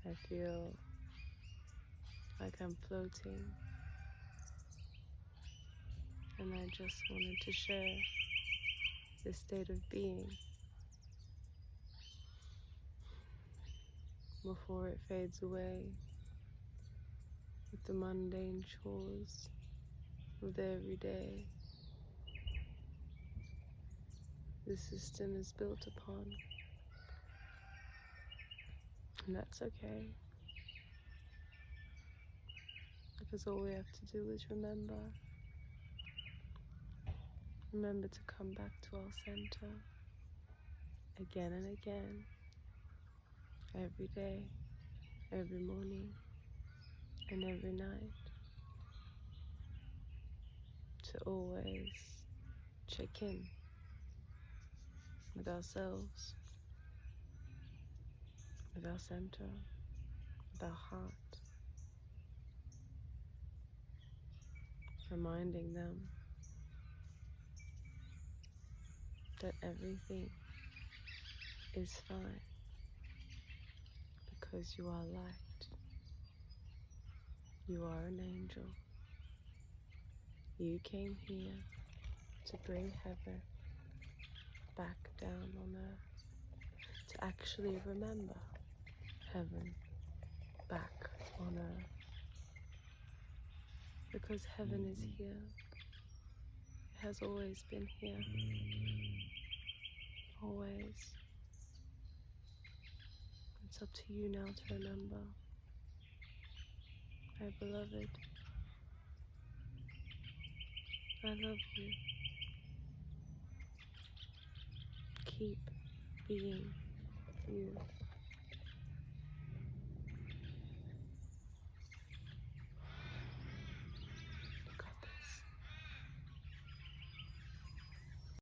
I feel like I'm floating, and I just wanted to share this state of being before it fades away with the mundane chores of the everyday the system is built upon. And that's okay, because all we have to do is remember to come back to our center again and again, every day, every morning, and every night, to always check in with ourselves, with our center, with our heart, reminding them that everything is fine because you are light, you are an angel. You came here to bring heaven back down on earth, to actually remember heaven back on earth, because heaven is here. It has always been here, always. It's up to you now to remember. My beloved, I love you. Keep being you.